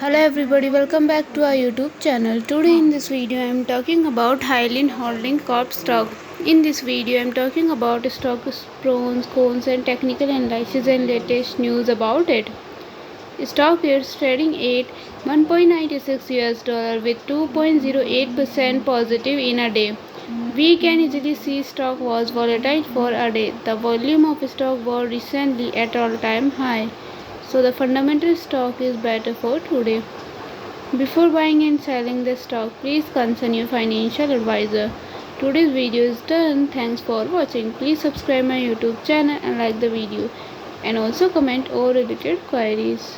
Hello everybody, welcome back to our YouTube channel. Today in this video I am talking about HYLN Holding Corp stock. In this video I am talking about stock pros, cons and technical analysis and latest news about it. Stock is trading at 1.96 US dollar with 2.08% positive in a day. We can easily see stock was volatile for a day. The volume of stock was recently at all-time high. So the fundamental stock is better for today. Before buying and selling the stock, please consult your financial advisor. Today's video is done. Thanks for watching. Please subscribe my YouTube channel and like the video and also comment all related queries.